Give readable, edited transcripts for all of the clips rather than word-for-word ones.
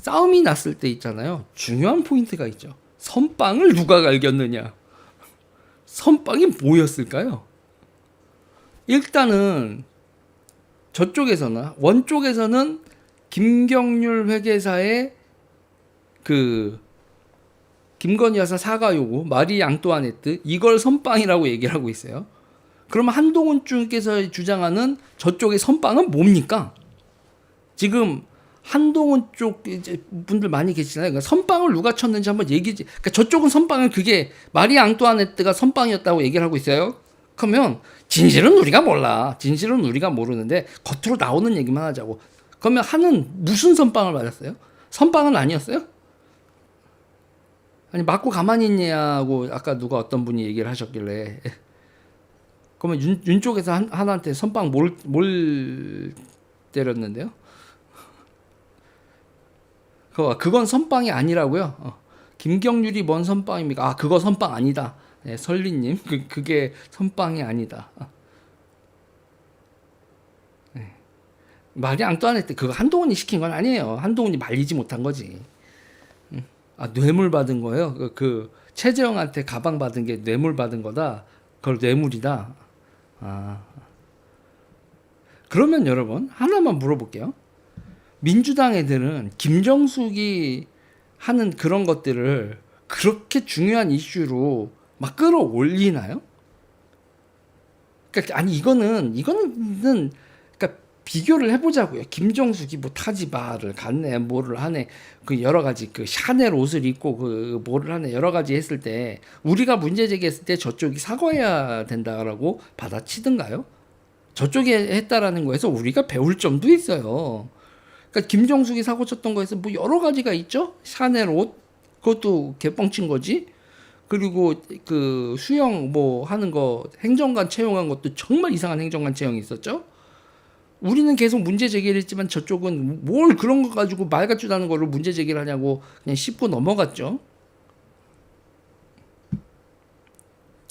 싸움이 났을 때 있잖아요. 중요한 포인트가 있죠. 선빵을 누가 갈겼느냐. 선빵이 뭐였을까요? 일단은 저쪽에서는 원쪽에서는 김경률 회계사의 그 김건희 여사 사과 요구 마리 앙뚜아네트 이걸 선빵이라고 얘기를 하고 있어요. 그러면 한동훈 쪽에서 주장하는 저쪽의 선빵은 뭡니까? 지금 한동훈 쪽 이제 분들 많이 계시잖아요. 그러니까 선빵을 누가 쳤는지 한번 얘기지. 그러니까 저쪽은 선빵을 그게 마리 앙뚜아네트가 선빵이었다고 얘기를 하고 있어요. 그러면 진실은 우리가 몰라. 진실은 우리가 모르는데 겉으로 나오는 얘기만 하자고. 그러면 하는 무슨 선빵을 맞았어요? 선빵은 아니었어요? 아니 맞고 가만히 있냐고 아까 누가 어떤 분이 얘기를 하셨길래 그러면 윤 쪽에서 하나한테 선빵 뭘 때렸는데요? 그건 선빵이 아니라고요. 김경률이 뭔 선빵입니까? 아 그거 선빵 아니다. 네, 설리님 그게 선빵이 아니다. 네. 말이 앙뚜아네트 그거 한동훈이 시킨 건 아니에요. 한동훈이 말리지 못한 거지. 아 뇌물 받은 거예요. 그 최재형한테 가방 받은 게 뇌물 받은 거다. 그걸 뇌물이다. 아 그러면 여러분 하나만 물어볼게요. 민주당 애들은 김정숙이 하는 그런 것들을 그렇게 중요한 이슈로 막 끌어올리나요? 그러니까 아니 이거는 그러니까 비교를 해보자고요. 김정숙이 뭐 타지바를 갔네, 뭐를 하네, 그 여러 가지 그 샤넬 옷을 입고 그 뭐를 하네 여러 가지 했을 때 우리가 문제 제기했을 때 저쪽이 사과해야 된다라고 받아치든가요? 저쪽이 했다라는 거에서 우리가 배울 점도 있어요. 그러니까 김정숙이 사고 쳤던 거에서 뭐 여러 가지가 있죠. 샤넬 옷 그것도 개뻥친 거지. 그리고 그 수영 뭐 하는 거 행정관 채용한 것도 정말 이상한 행정관 채용이 있었죠. 우리는 계속 문제 제기를 했지만 저쪽은 뭘 그런 거 가지고 말 같지도 않은 거를 문제 제기를 하냐고 그냥 씹고 넘어갔죠.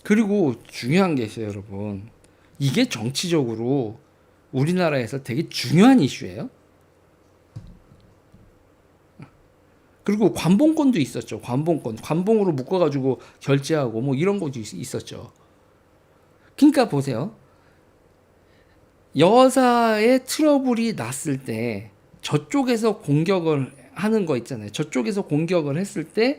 그리고 중요한 게 있어요, 여러분. 이게 정치적으로 우리나라에서 되게 중요한 이슈예요. 그리고 관봉권도 있었죠. 관봉으로 묶어가지고 결제하고 뭐 이런 것도 있었죠. 그러니까 보세요. 여사의 트러블이 났을 때 저쪽에서 공격을 하는 거 있잖아요. 저쪽에서 공격을 했을 때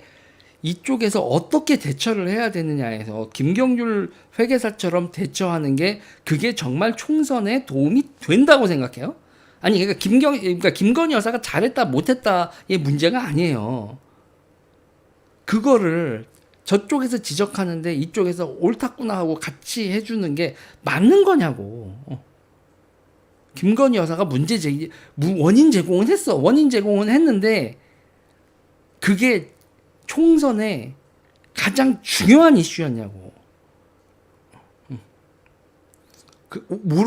이쪽에서 어떻게 대처를 해야 되느냐에서 김경률 회계사처럼 대처하는 게 그게 정말 총선에 도움이 된다고 생각해요. 아니 그러니까 김건희 여사가 잘했다 못했다의 문제가 아니에요. 그거를 저쪽에서 지적하는데 이쪽에서 옳았구나 하고 같이 해주는 게 맞는 거냐고. 김건희 여사가 원인 제공은 했어. 원인 제공은 했는데 그게 총선에 가장 중요한 이슈였냐고.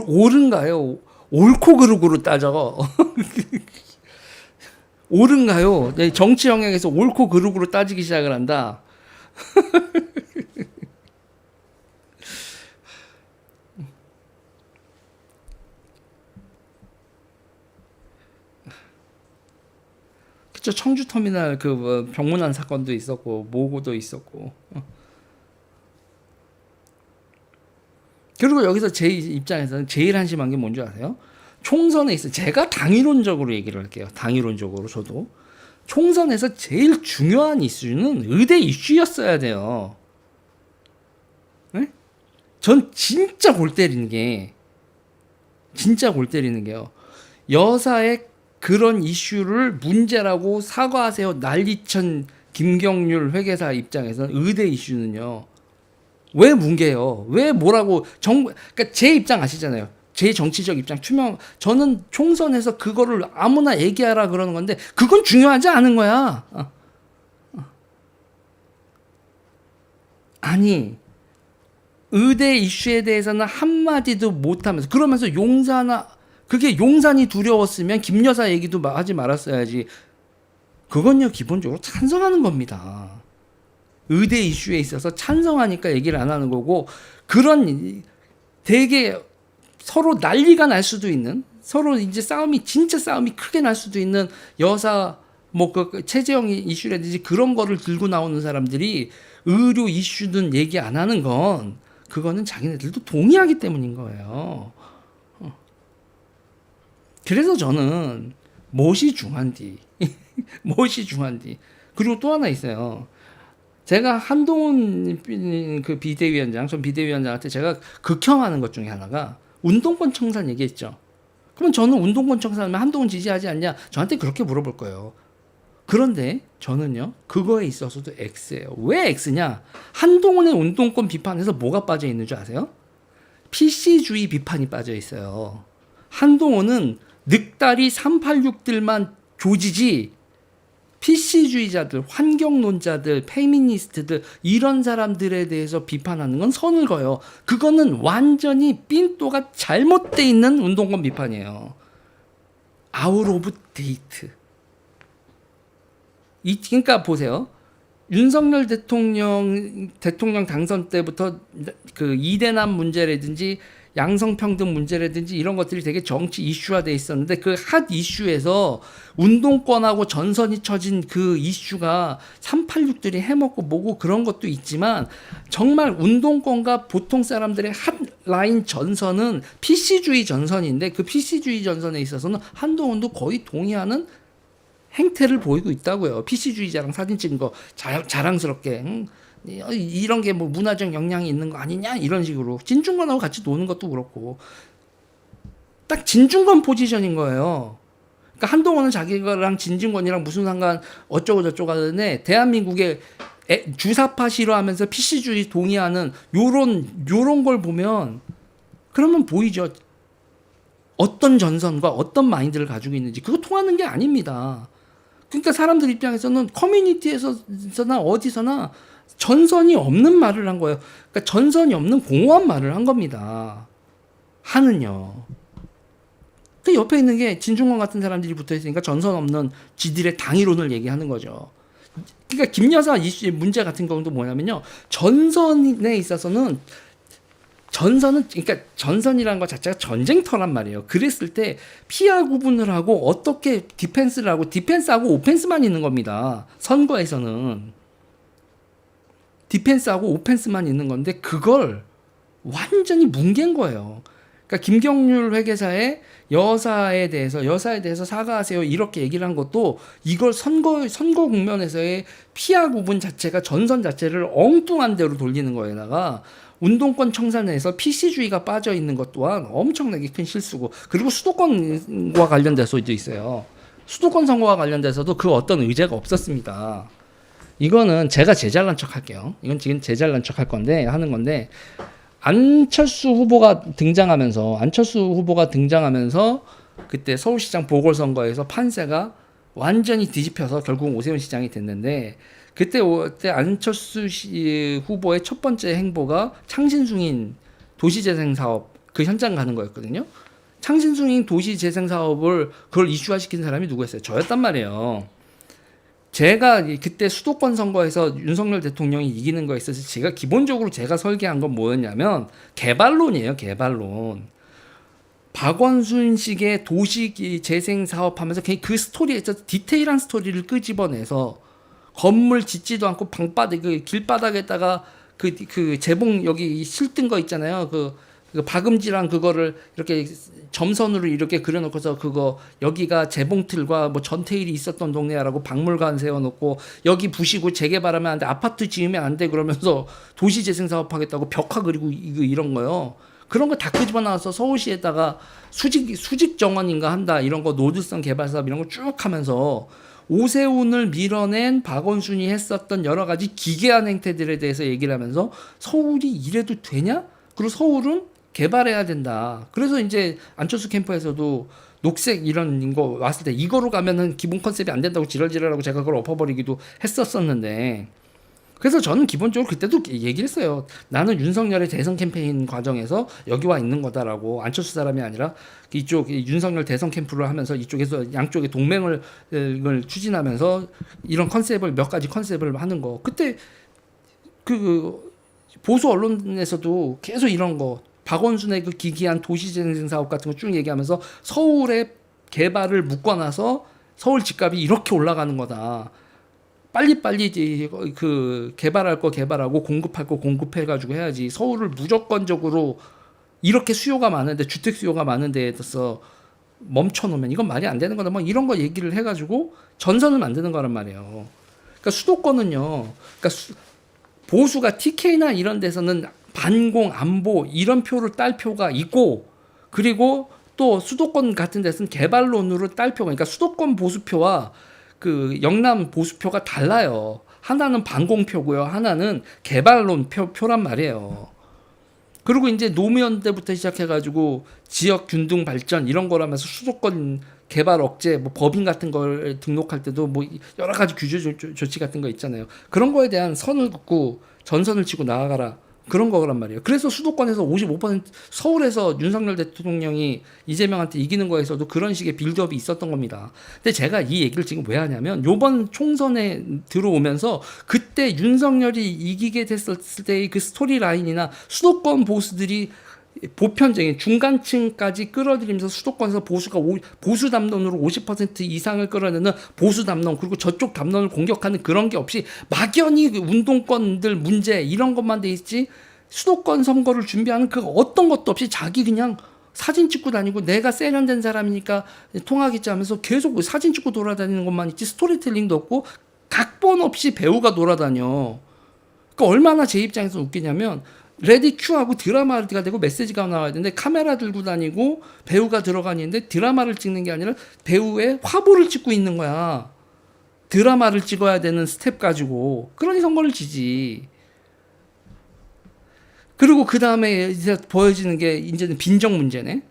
옳은가요? 옳고 그르고로 따져. 옳은가요? 정치 영역에서 옳고 그르고로 따지기 시작을 한다. 그쵸? 청주터미널 그 병문안 사건도 있었고 모고도 있었고. 그리고 여기서 제 입장에서는 제일 한심한 게 뭔지 아세요? 총선에 있어. 제가 당이론적으로 얘기를 할게요. 당이론적으로 저도 총선에서 제일 중요한 이슈는 의대 이슈였어야 돼요. 네? 전 진짜 골 때리는 게요. 여사의 그런 이슈를 문제라고 사과하세요 난리친 김경률 회계사 입장에서는 의대 이슈는요. 왜 뭉개요? 왜 뭐라고 그러니까 제 입장 아시잖아요. 제 정치적 입장 저는 총선에서 그거를 아무나 얘기하라 그러는 건데 그건 중요하지 않은 거야. 아니 의대 이슈에 대해서는 한마디도 못하면서 그러면서 그게 용산이 두려웠으면 김 여사 얘기도 하지 말았어야지. 그건요 기본적으로 찬성하는 겁니다. 의대 이슈에 있어서 찬성하니까 얘기를 안 하는 거고 그런 되게 서로 난리가 날 수도 있는 서로 이제 진짜 싸움이 크게 날 수도 있는 여사 뭐 그 최재형 이슈라든지 그런 거를 들고 나오는 사람들이 의료 이슈든 얘기 안 하는 건 그거는 자기네들도 동의하기 때문인 거예요. 그래서 저는 무엇이 중한디 무엇이 중한디. 그리고 또 하나 있어요. 제가 한동훈 그 비대위원장, 전 비대위원장한테 제가 극혐하는 것 중에 하나가 운동권 청산 얘기했죠. 그러면 저는 운동권 청산하면 한동훈 지지하지 않냐? 저한테 그렇게 물어볼 거예요. 그런데 저는요, 그거에 있어서도 X예요. 왜 X냐? 한동훈의 운동권 비판에서 뭐가 빠져 있는 줄 아세요? PC주의 비판이 빠져 있어요. 한동훈은 늑다리 386들만 조지지 PC주의자들, 환경론자들, 페미니스트들 이런 사람들에 대해서 비판하는 건 선을 그어요. 그거는 완전히 삔또가 잘못돼 있는 운동권 비판이에요. 아웃 오브 데이트. 그러니까 보세요. 윤석열 대통령 당선 때부터 그 이대남 문제라든지 양성평등 문제라든지 이런 것들이 되게 정치 이슈화돼 있었는데 그 핫 이슈에서 운동권하고 전선이 쳐진 그 이슈가 386들이 해먹고 뭐고 그런 것도 있지만 정말 운동권과 보통 사람들의 핫라인 전선은 PC주의 전선인데 그 PC주의 전선에 있어서는 한동훈도 거의 동의하는 행태를 보이고 있다고요. PC주의자랑 사진 찍은 거 자랑스럽게 이런 게 뭐 문화적 영향이 있는 거 아니냐 이런 식으로 진중권하고 같이 노는 것도 그렇고 딱 진중권 포지션인 거예요. 그러니까 한동훈은 자기랑 진중권이랑 무슨 상관 어쩌고 저쩌고 하는데 대한민국의 주사파 싫어하면서 PC주의 동의하는 요런 걸 보면 그러면 보이죠. 어떤 전선과 어떤 마인드를 가지고 있는지 그거 통하는 게 아닙니다. 그러니까 사람들 입장에서는 커뮤니티에서나 어디서나 전선이 없는 말을 한 거예요. 그러니까 전선이 없는 공허한 말을 한 겁니다. 하는요. 그 옆에 있는 게 진중권 같은 사람들이 붙어 있으니까 전선 없는 지들의 당이론을 얘기하는 거죠. 그러니까 김여사 이슈 문제 같은 경우도 뭐냐면요. 전선에 있어서는 그러니까 전선이라는 것 자체가 전쟁터란 말이에요. 그랬을 때 피하 구분을 하고 어떻게 디펜스를 하고 디펜스하고 오펜스만 있는 겁니다. 선거에서는 디펜스하고 오펜스만 있는 건데 그걸 완전히 뭉갠 거예요. 그러니까 김경률 회계사의 여사에 대해서 사과하세요 이렇게 얘기를 한 것도 이걸 선거 국면에서의 피하 구분 자체가 전선 자체를 엉뚱한 대로 돌리는 거에다가 운동권 청산에서 PC주의가 빠져 있는 것 또한 엄청나게 큰 실수고 그리고 수도권과 관련돼서도 있어요. 수도권 선거와 관련돼서도 그 어떤 의제가 없었습니다. 이거는 제가 제잘난 척 할게요. 이건 지금 제잘난 척 할 건데 하는 건데 안철수 후보가 등장하면서 그때 서울시장 보궐선거에서 판세가 완전히 뒤집혀서 결국 오세훈 시장이 됐는데 그때 안철수 후보의 첫 번째 행보가 창신승인 도시재생사업 그 현장 가는 거였거든요. 창신승인 도시재생사업을 그걸 이슈화시킨 사람이 누구였어요? 저였단 말이에요. 제가 그때 수도권 선거에서 윤석열 대통령이 이기는 거에 있어서 기본적으로 제가 설계한 건 뭐였냐면 개발론이에요. 개발론. 박원순식의 도시 재생 사업하면서 그 스토리에서 디테일한 스토리를 끄집어내서 건물 짓지도 않고 방바닥 그 길바닥에다가 그 재봉 여기 실뜬 거 있잖아요. 그 박음질한 그거를 이렇게 점선으로 이렇게 그려놓고서 그거 여기가 재봉틀과 뭐 전태일이 있었던 동네야라고 박물관 세워놓고 여기 부시고 재개발하면 안 돼, 아파트 지으면 안 돼 그러면서 도시재생 사업하겠다고 벽화 그리고 이런 거요. 그런 거 다 끄집어 나와서 서울시에다가 수직 정원인가 한다 이런 거 노드성 개발 사업 이런 거 쭉 하면서 오세훈을 밀어낸 박원순이 했었던 여러 가지 기괴한 행태들에 대해서 얘기를 하면서 서울이 이래도 되냐? 그리고 서울은 개발해야 된다. 그래서 이제 안철수 캠프에서도 녹색 이런 거 왔을 때 이거로 가면은 기본 컨셉이 안 된다고 지랄지랄하고 제가 그걸 엎어버리기도 했었었는데 그래서 저는 기본적으로 그때도 얘기를 했어요. 나는 윤석열의 대선 캠페인 과정에서 여기 와 있는 거다라고 안철수 사람이 아니라 이쪽 윤석열 대선 캠프를 하면서 이쪽에서 양쪽의 동맹을 추진하면서 이런 컨셉을 몇 가지 컨셉을 하는 거. 그때 그 보수 언론에서도 계속 이런 거 박원순의 그 기기한 도시재생 사업 같은 거 쭉 얘기하면서 서울의 개발을 묶어놔서 서울 집값이 이렇게 올라가는 거다. 빨리빨리 이제 그 개발할 거 개발하고 공급할 거 공급해가지고 해야지. 서울을 무조건적으로 이렇게 수요가 많은데 주택 수요가 많은 데에서 멈춰놓으면 이건 말이 안 되는 거다. 뭐 이런 거 얘기를 해가지고 전선을 만드는 거란 말이에요. 그러니까 수도권은요. 그러니까 보수가 TK나 이런 데서는 반공 안보 이런 표를 딸 표가 있고 그리고 또 수도권 같은 데서는 개발론으로 딸 표가 그러니까 수도권 보수표와 그 영남 보수표가 달라요. 하나는 반공표고요. 하나는 개발론 표란 말이에요. 그리고 이제 노무현 때부터 시작해가지고 지역 균등 발전 이런 거라면서 수도권 개발 억제 뭐 법인 같은 걸 등록할 때도 뭐 여러 가지 규제 조치 같은 거 있잖아요. 그런 거에 대한 선을 긋고 전선을 치고 나아가라. 그런 거란 말이에요. 그래서 수도권에서 55% 서울에서 윤석열 대통령이 이재명한테 이기는 거에서도 그런 식의 빌드업이 있었던 겁니다. 근데 제가 이 얘기를 지금 왜 하냐면 요번 총선에 들어오면서 그때 윤석열이 이기게 됐을 때의 그 스토리라인이나 수도권 보수들이 보편적인 중간층까지 끌어들이면서 수도권에서 보수 담론으로 50% 이상을 끌어내는 보수 담론 그리고 저쪽 담론을 공격하는 그런 게 없이 막연히 운동권들 문제 이런 것만 돼 있지 수도권 선거를 준비하는 그 어떤 것도 없이 자기 그냥 사진 찍고 다니고 내가 세련된 사람이니까 통하겠지 하면서 계속 사진 찍고 돌아다니는 것만 있지 스토리텔링도 없고 각본 없이 배우가 돌아다녀. 그러니까 얼마나 제 입장에서 웃기냐면 레디 큐하고 드라마가 되고 메시지가 나와야 되는데 카메라 들고 다니고 배우가 들어가는데 드라마를 찍는 게 아니라 배우의 화보를 찍고 있는 거야. 드라마를 찍어야 되는 스텝 가지고 그러니 선거를 지지. 그리고 그 다음에 이제 보여지는 게 이제는 빈정 문제네.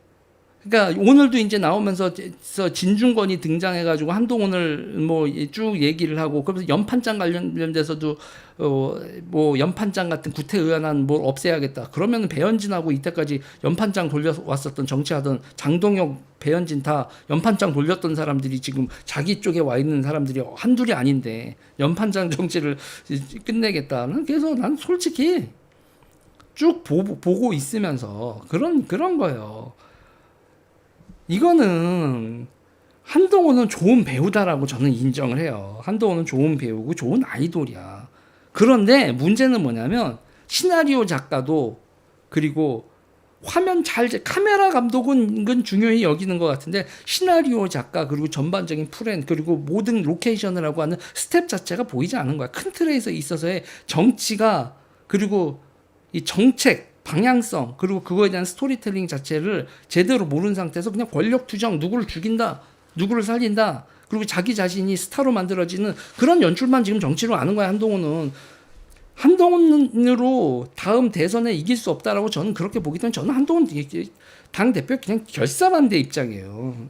그러니까 오늘도 이제 나오면서 진중권이 등장해가지고 한동훈을 뭐 쭉 얘기를 하고 그러면서 연판장 관련돼서도 뭐 연판장 같은 구태의연한 뭘 없애야겠다. 그러면 배현진하고 이때까지 연판장 돌려왔었던 정치하던 장동혁, 배현진 다 연판장 돌렸던 사람들이 지금 자기 쪽에 와 있는 사람들이 한둘이 아닌데 연판장 정치를 끝내겠다는 그래서 난 솔직히 쭉 보고 있으면서 그런 거예요. 이거는 한동훈은 좋은 배우다라고 저는 인정을 해요. 한동훈은 좋은 배우고 좋은 아이돌이야. 그런데 문제는 뭐냐면 시나리오 작가도 그리고 화면 카메라 감독은 이건 중요히 여기는 것 같은데 시나리오 작가 그리고 전반적인 플랜 그리고 모든 로케이션을 하고 하는 스텝 자체가 보이지 않는 거야. 큰 틀에서 있어서의 정치가 그리고 이 정책 방향성 그리고 그거에 대한 스토리텔링 자체를 제대로 모르는 상태에서 그냥 권력 투정 누구를 죽인다 누구를 살린다 그리고 자기 자신이 스타로 만들어지는 그런 연출만 지금 정치로 아는 거야. 한동훈으로 다음 대선에 이길 수 없다라고 저는 그렇게 보기 때문에 저는 한동훈 당 대표 그냥 결사반대 입장이에요.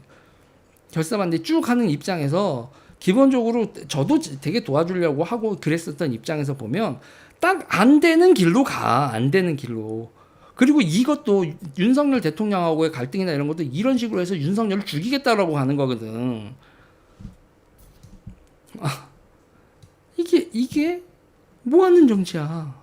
결사반대 쭉 하는 입장에서 기본적으로 저도 되게 도와주려고 하고 그랬었던 입장에서 보면 딱 안 되는 길로 가. 안 되는 길로. 그리고 이것도 윤석열 대통령하고의 갈등이나 이런 것도 이런 식으로 해서 윤석열을 죽이겠다라고 하는 거거든. 이게 뭐 하는 정치야.